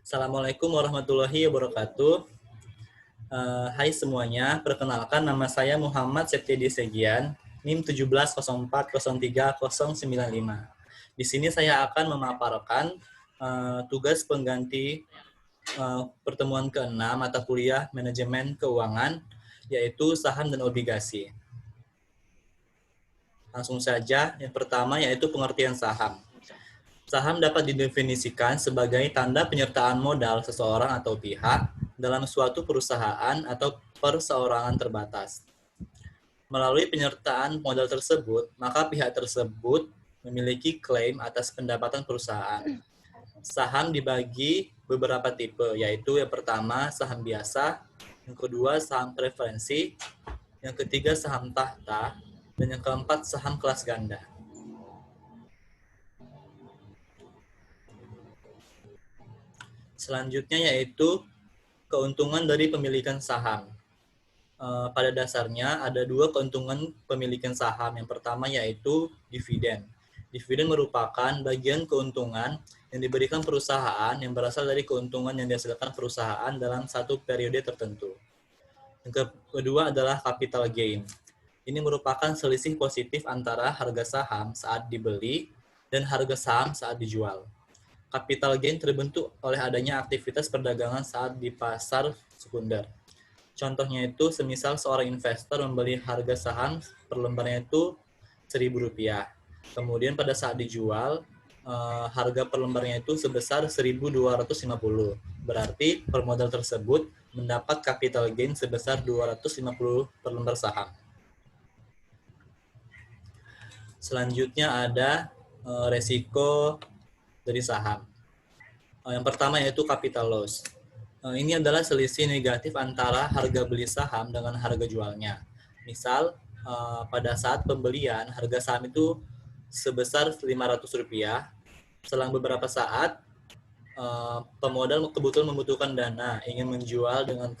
Assalamualaikum warahmatullahi wabarakatuh. Hai semuanya, perkenalkan nama saya Muhammad Septiadi Segian, NIM 170403095. Di sini saya akan memaparkan tugas pengganti pertemuan ke-6 mata kuliah Manajemen Keuangan, yaitu saham dan obligasi. Langsung saja, yang pertama yaitu pengertian saham. Saham dapat didefinisikan sebagai tanda penyertaan modal seseorang atau pihak dalam suatu perusahaan atau perseorangan terbatas. Melalui penyertaan modal tersebut, maka pihak tersebut memiliki klaim atas pendapatan perusahaan. Saham dibagi beberapa tipe, yaitu yang pertama saham biasa, yang kedua saham preferensi, yang ketiga saham tahta, dan yang keempat saham kelas ganda. Selanjutnya yaitu keuntungan dari pemilikan saham. Pada dasarnya ada dua keuntungan pemilikan saham. Yang pertama yaitu dividen. Dividen merupakan bagian keuntungan yang diberikan perusahaan yang berasal dari keuntungan yang dihasilkan perusahaan dalam satu periode tertentu. Yang kedua adalah capital gain. Ini merupakan selisih positif antara harga saham saat dibeli dan harga saham saat dijual. Capital gain terbentuk oleh adanya aktivitas perdagangan saat di pasar sekunder. Contohnya itu, semisal seorang investor membeli harga saham per lembarnya itu Rp1.000. Kemudian pada saat dijual, harga per lembarnya itu sebesar 1.250. Berarti per modal tersebut mendapat capital gain sebesar 250 per lembar saham. Selanjutnya ada resiko dari saham. Yang pertama yaitu capital loss. Ini adalah selisih negatif antara harga beli saham dengan harga jualnya. Misal, pada saat pembelian, harga saham itu sebesar Rp500. Selang beberapa saat, pemodal kebetulan membutuhkan dana, ingin menjual dengan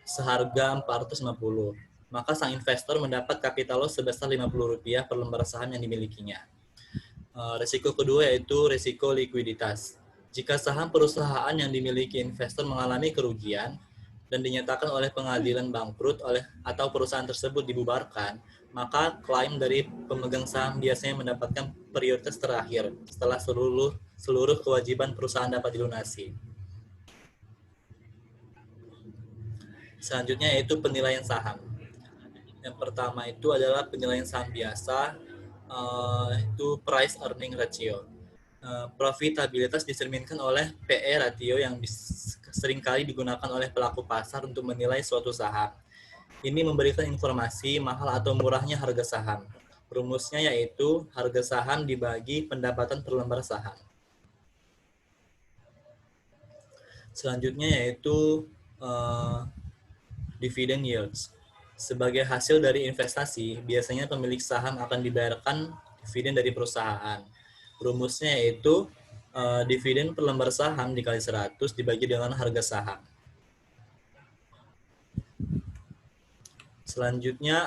seharga Rp450. Maka sang investor mendapat capital loss sebesar Rp50 per lembar saham yang dimilikinya. Risiko kedua yaitu risiko likuiditas. Jika saham perusahaan yang dimiliki investor mengalami kerugian dan dinyatakan oleh pengadilan bangkrut atau perusahaan tersebut dibubarkan, maka klaim dari pemegang saham biasanya mendapatkan prioritas terakhir setelah seluruh kewajiban perusahaan dapat dilunasi. Selanjutnya yaitu penilaian saham. Yang pertama itu adalah penilaian saham biasa, itu price earning ratio. Profitabilitas dicerminkan oleh PE ratio yang seringkali digunakan oleh pelaku pasar untuk menilai suatu saham. Ini memberikan informasi mahal atau murahnya harga saham. Rumusnya yaitu harga saham dibagi pendapatan per lembar saham. Selanjutnya yaitu dividend yields. Sebagai hasil dari investasi, biasanya pemilik saham akan dibayarkan dividen dari perusahaan. Rumusnya yaitu dividen per lembar saham dikali 100 dibagi dengan harga saham. Selanjutnya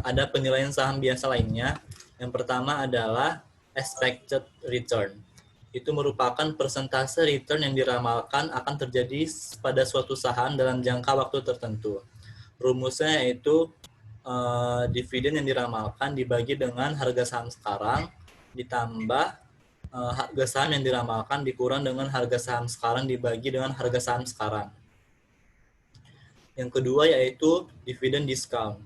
ada penilaian saham biasa lainnya. Yang pertama adalah expected return. Itu merupakan persentase return yang diramalkan akan terjadi pada suatu saham dalam jangka waktu tertentu. Rumusnya yaitu dividen yang diramalkan dibagi dengan harga saham sekarang ditambah harga saham yang diramalkan dikurang dengan harga saham sekarang dibagi dengan harga saham sekarang. Yang kedua yaitu dividen discount.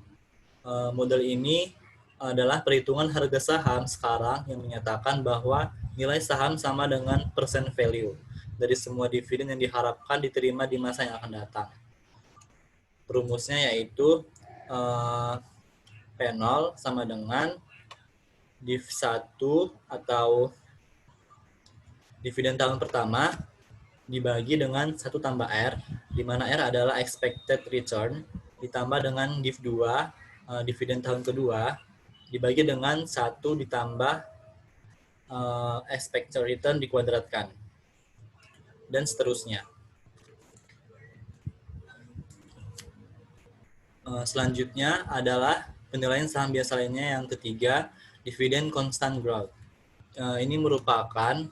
Model ini adalah perhitungan harga saham sekarang yang menyatakan bahwa nilai saham sama dengan percent value dari semua dividen yang diharapkan diterima di masa yang akan datang. Rumusnya yaitu P0 sama dengan div 1 atau dividen tahun pertama dibagi dengan 1 tambah R, di mana R adalah expected return, ditambah dengan div 2, dividen tahun kedua, dibagi dengan 1 ditambah expected return dikuadratkan, dan seterusnya. Selanjutnya adalah penilaian saham biasa lainnya yang ketiga, dividen constant growth. Ini merupakan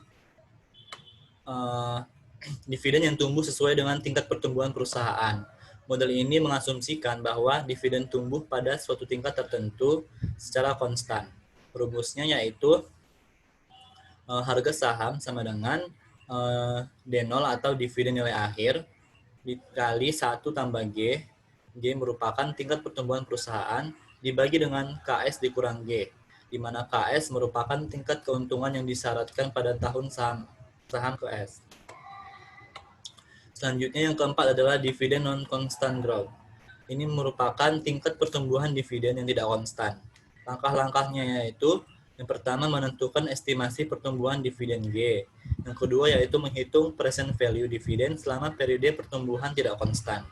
dividen yang tumbuh sesuai dengan tingkat pertumbuhan perusahaan. Model ini mengasumsikan bahwa dividen tumbuh pada suatu tingkat tertentu secara konstan. Rumusnya yaitu harga saham sama dengan D0 atau dividen nilai akhir dikali 1 tambah G. G merupakan tingkat pertumbuhan perusahaan dibagi dengan KS dikurang G, di mana KS merupakan tingkat keuntungan yang disyaratkan pada tahun saham KS. Selanjutnya yang keempat adalah dividen non-constant growth. Ini merupakan tingkat pertumbuhan dividen yang tidak konstan. Langkah-langkahnya yaitu yang pertama menentukan estimasi pertumbuhan dividen G. Yang kedua yaitu menghitung present value dividen selama periode pertumbuhan tidak konstan.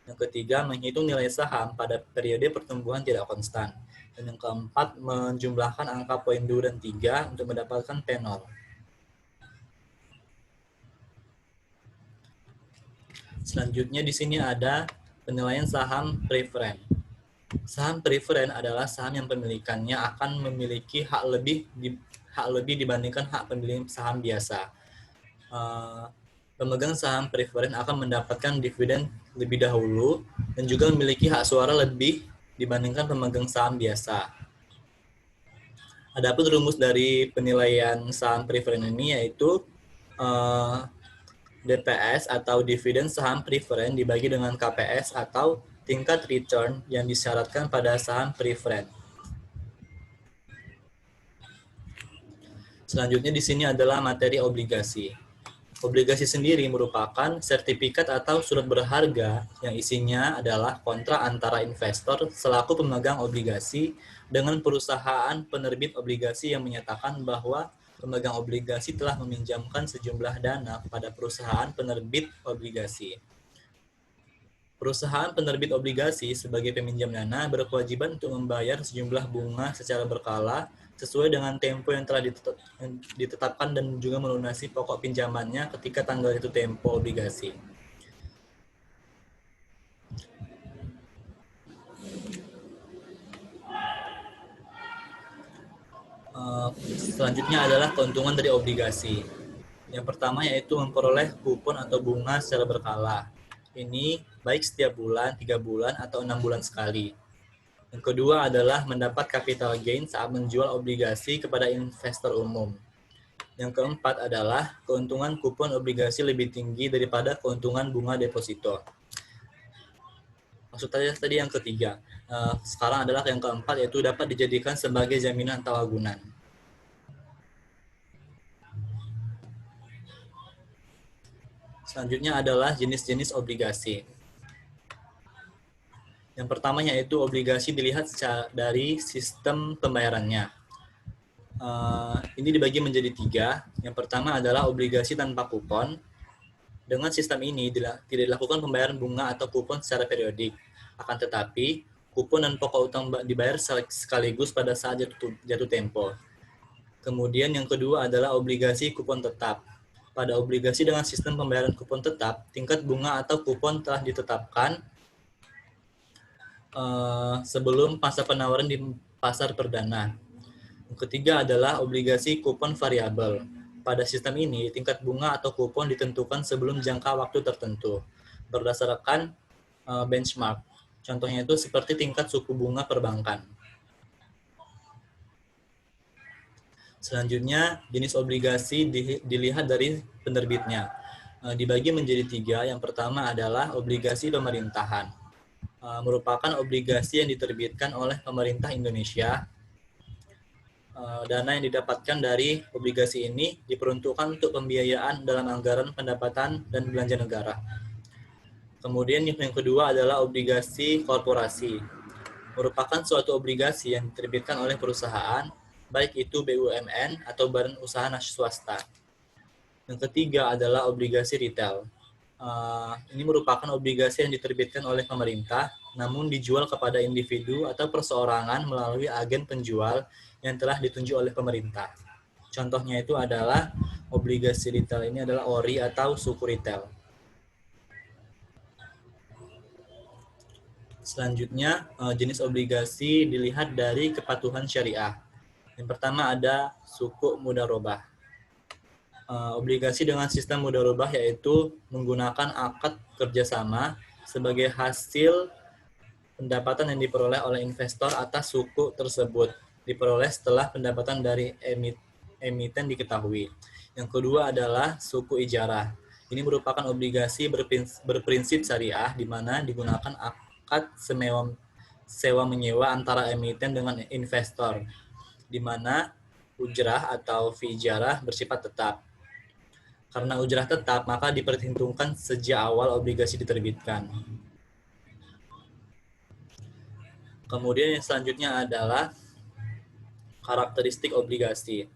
Yang ketiga menghitung nilai saham pada periode pertumbuhan tidak konstan. Dan yang keempat menjumlahkan angka poin 2 dan 3 untuk mendapatkan P0. Selanjutnya di sini ada penilaian saham preferen. Saham preferen adalah saham yang pemilikannya akan memiliki hak lebih dibandingkan hak pemilik saham biasa. Pemegang saham preferen akan mendapatkan dividen lebih dahulu dan juga memiliki hak suara lebih dibandingkan pemegang saham biasa. Adapun rumus dari penilaian saham preferen ini yaitu DPS atau dividen saham preferen dibagi dengan KPS atau tingkat return yang disyaratkan pada saham preferen. Selanjutnya di sini adalah materi obligasi. Obligasi sendiri merupakan sertifikat atau surat berharga yang isinya adalah kontrak antara investor selaku pemegang obligasi dengan perusahaan penerbit obligasi yang menyatakan bahwa pemegang obligasi telah meminjamkan sejumlah dana kepada perusahaan penerbit obligasi. Perusahaan penerbit obligasi sebagai peminjam dana berkewajiban untuk membayar sejumlah bunga secara berkala sesuai dengan tempo yang telah ditetapkan dan juga melunasi pokok pinjamannya ketika tanggal itu tempo obligasi. Selanjutnya adalah keuntungan dari obligasi. Yang pertama yaitu memperoleh kupon atau bunga secara berkala. Ini baik setiap bulan, 3 bulan, atau 6 bulan sekali. Yang kedua adalah mendapat capital gain saat menjual obligasi kepada investor umum. Yang keempat adalah keuntungan kupon obligasi lebih tinggi daripada keuntungan bunga deposito. Maksud saya tadi yang ketiga. Sekarang adalah yang keempat yaitu dapat dijadikan sebagai jaminan tawagunan. Selanjutnya adalah jenis-jenis obligasi. Yang pertama yaitu obligasi dilihat dari sistem pembayarannya. Ini dibagi menjadi 3. Yang pertama adalah obligasi tanpa kupon. Dengan sistem ini tidak dilakukan pembayaran bunga atau kupon secara periodik. Akan tetapi, kupon dan pokok utang dibayar sekaligus pada saat jatuh tempo. Kemudian yang kedua adalah obligasi kupon tetap. Pada obligasi dengan sistem pembayaran kupon tetap, tingkat bunga atau kupon telah ditetapkan sebelum masa penawaran di pasar perdana. Yang ketiga adalah obligasi kupon variabel. Pada sistem ini, tingkat bunga atau kupon ditentukan sebelum jangka waktu tertentu, berdasarkan benchmark. Contohnya itu seperti tingkat suku bunga perbankan. Selanjutnya, jenis obligasi dilihat dari penerbitnya. Dibagi menjadi 3. Yang pertama adalah obligasi pemerintahan. Merupakan obligasi yang diterbitkan oleh pemerintah Indonesia. Dana yang didapatkan dari obligasi ini diperuntukkan untuk pembiayaan dalam anggaran pendapatan dan belanja negara. Kemudian yang kedua adalah obligasi korporasi. Merupakan suatu obligasi yang diterbitkan oleh perusahaan, baik itu BUMN atau badan usaha swasta. Yang ketiga adalah obligasi retail. Ini merupakan obligasi yang diterbitkan oleh pemerintah, namun dijual kepada individu atau perseorangan melalui agen penjual yang telah ditunjuk oleh pemerintah. Contohnya itu adalah obligasi retail ini adalah ORI atau suku retail. Selanjutnya, jenis obligasi dilihat dari kepatuhan syariah. Yang pertama ada suku mudharabah. Obligasi dengan sistem mudah rubah yaitu menggunakan akad kerjasama sebagai hasil pendapatan yang diperoleh oleh investor atas suku tersebut diperoleh setelah pendapatan dari emiten diketahui. Yang kedua adalah suku ijarah. Ini merupakan obligasi berprinsip syariah di mana digunakan akad sewa menyewa antara emiten dengan investor, di mana ujrah atau fee ijarah bersifat tetap. Karena ujrah tetap, maka diperhitungkan sejak awal obligasi diterbitkan. Kemudian yang selanjutnya adalah karakteristik obligasi.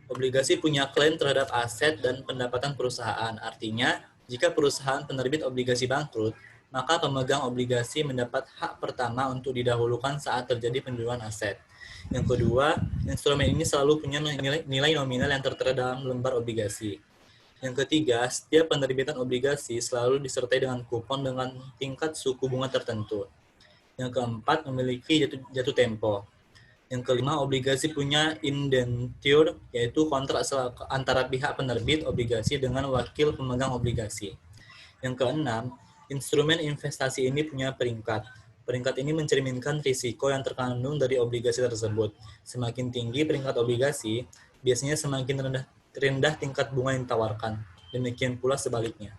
Obligasi punya klaim terhadap aset dan pendapatan perusahaan. Artinya, jika perusahaan penerbit obligasi bangkrut, maka pemegang obligasi mendapat hak pertama untuk didahulukan saat terjadi penjualan aset. Yang kedua, instrumen ini selalu punya nilai nominal yang tertera dalam lembar obligasi. Yang ketiga, setiap penerbitan obligasi selalu disertai dengan kupon dengan tingkat suku bunga tertentu. Yang keempat, memiliki jatuh tempo. Yang kelima, obligasi punya indenture, yaitu kontrak antara pihak penerbit obligasi dengan wakil pemegang obligasi. Yang keenam, instrumen investasi ini punya peringkat. Peringkat ini mencerminkan risiko yang terkandung dari obligasi tersebut. Semakin tinggi peringkat obligasi, biasanya semakin rendah tingkat bunga yang ditawarkan. Demikian pula sebaliknya.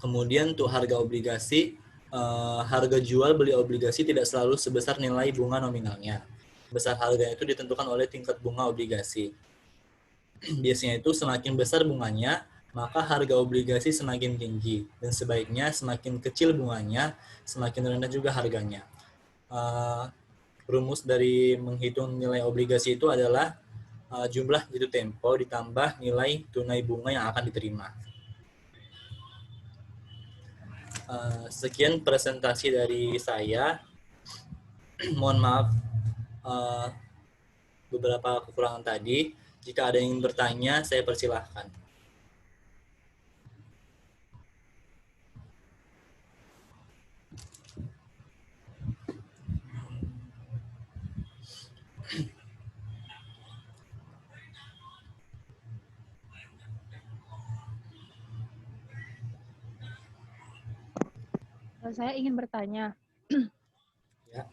Kemudian untuk harga obligasi, harga jual beli obligasi tidak selalu sebesar nilai bunga nominalnya. Besar harganya itu ditentukan oleh tingkat bunga obligasi. Biasanya itu semakin besar bunganya, maka harga obligasi semakin tinggi. Dan sebaiknya semakin kecil bunganya, semakin rendah juga harganya. Rumus dari menghitung nilai obligasi itu adalah jumlah jatuh tempo ditambah nilai tunai bunga yang akan diterima. Sekian presentasi dari saya. Mohon maaf beberapa kekurangan tadi. Jika ada yang ingin bertanya, saya persilahkan. Saya ingin bertanya, Ya.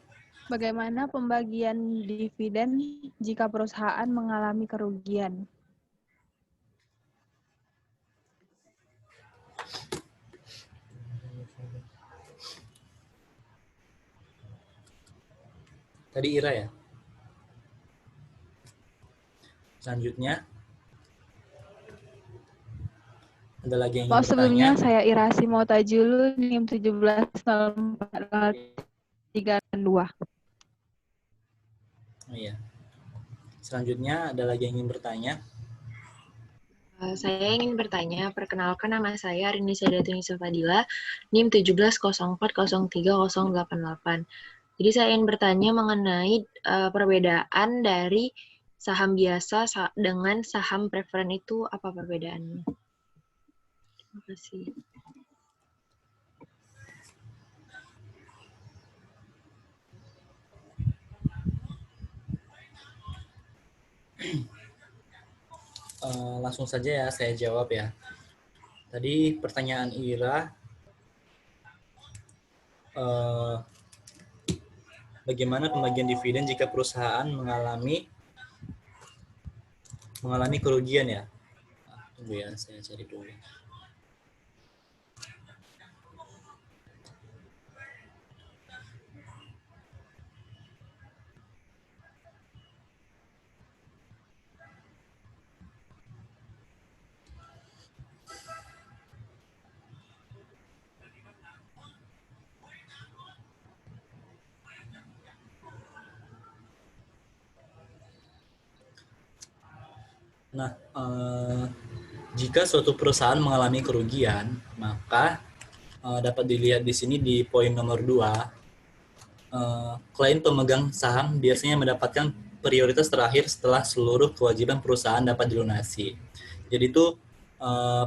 bagaimana pembagian dividen jika perusahaan mengalami kerugian? Tadi Ira ya? Selanjutnya, ada lagi yang ingin bertanya? Sebelumnya saya Ira Simotajulu, NIM 170432. Oh iya. Selanjutnya, ada lagi yang ingin bertanya? Saya ingin bertanya, perkenalkan nama saya Rini Sadatuni Fadila, NIM 1704030088. Jadi saya ingin bertanya mengenai perbedaan dari saham biasa dengan saham preferen itu apa perbedaannya? Terima kasih. Langsung saja ya saya jawab ya. Tadi pertanyaan Ira, bagaimana pembagian dividen jika perusahaan mengalami kerugian ya? Tunggu ya, saya cari dulu. Nah, jika suatu perusahaan mengalami kerugian, maka dapat dilihat di sini di poin nomor 2, klien pemegang saham biasanya mendapatkan prioritas terakhir setelah seluruh kewajiban perusahaan dapat dilunasi. Jadi itu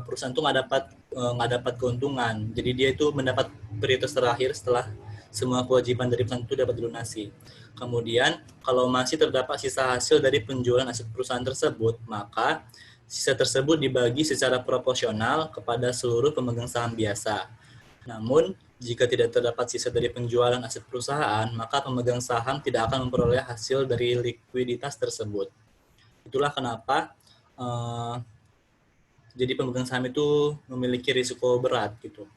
perusahaan itu nggak dapat keuntungan. Jadi dia itu mendapat prioritas terakhir setelah semua kewajiban dari perusahaan itu dapat dilunasi. Kemudian, kalau masih terdapat sisa hasil dari penjualan aset perusahaan tersebut, maka sisa tersebut dibagi secara proporsional kepada seluruh pemegang saham biasa. Namun, jika tidak terdapat sisa dari penjualan aset perusahaan, maka pemegang saham tidak akan memperoleh hasil dari likuiditas tersebut. Itulah kenapa jadi pemegang saham itu memiliki risiko berat gitu.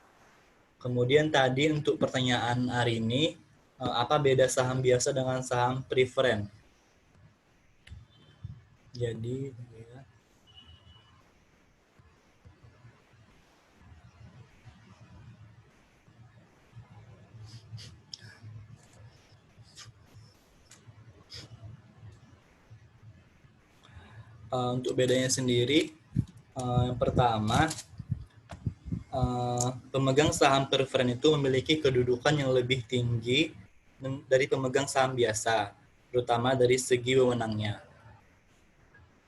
Kemudian tadi untuk pertanyaan hari ini, apa beda saham biasa dengan saham preferen? Jadi ya, untuk bedanya sendiri, yang pertama, pemegang saham preferen itu memiliki kedudukan yang lebih tinggi dari pemegang saham biasa, terutama dari segi wewenangnya.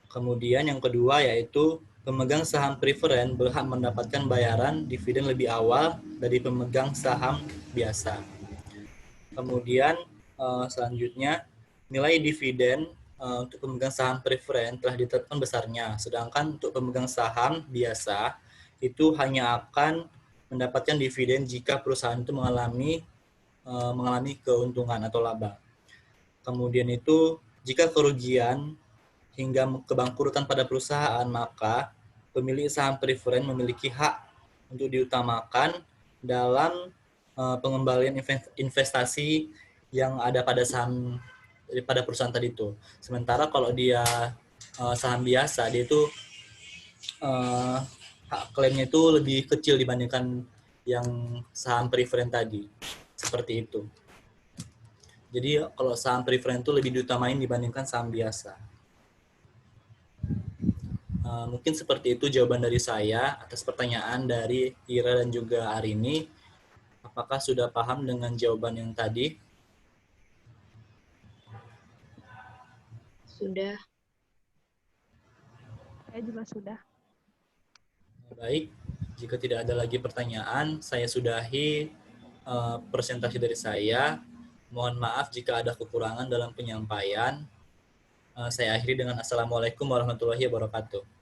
Kemudian yang kedua yaitu pemegang saham preferen berhak mendapatkan bayaran dividen lebih awal dari pemegang saham biasa. Kemudian selanjutnya nilai dividen untuk pemegang saham preferen telah ditetapkan besarnya, sedangkan untuk pemegang saham biasa itu hanya akan mendapatkan dividen jika perusahaan itu mengalami keuntungan atau laba. Kemudian itu jika kerugian hingga kebangkrutan pada perusahaan, maka pemilik saham preferen memiliki hak untuk diutamakan dalam pengembalian investasi yang ada pada saham daripada perusahaan tadi itu. Sementara kalau dia saham biasa, dia itu hak klaimnya itu lebih kecil dibandingkan yang saham preferen tadi. Seperti itu. Jadi kalau saham preferen itu lebih diutamain dibandingkan saham biasa. Mungkin seperti itu jawaban dari saya atas pertanyaan dari Ira dan juga Arini. Apakah sudah paham dengan jawaban yang tadi? Sudah. Saya juga sudah. Baik, jika tidak ada lagi pertanyaan, saya sudahi presentasi dari saya. Mohon maaf jika ada kekurangan dalam penyampaian. Saya akhiri dengan Assalamualaikum warahmatullahi wabarakatuh.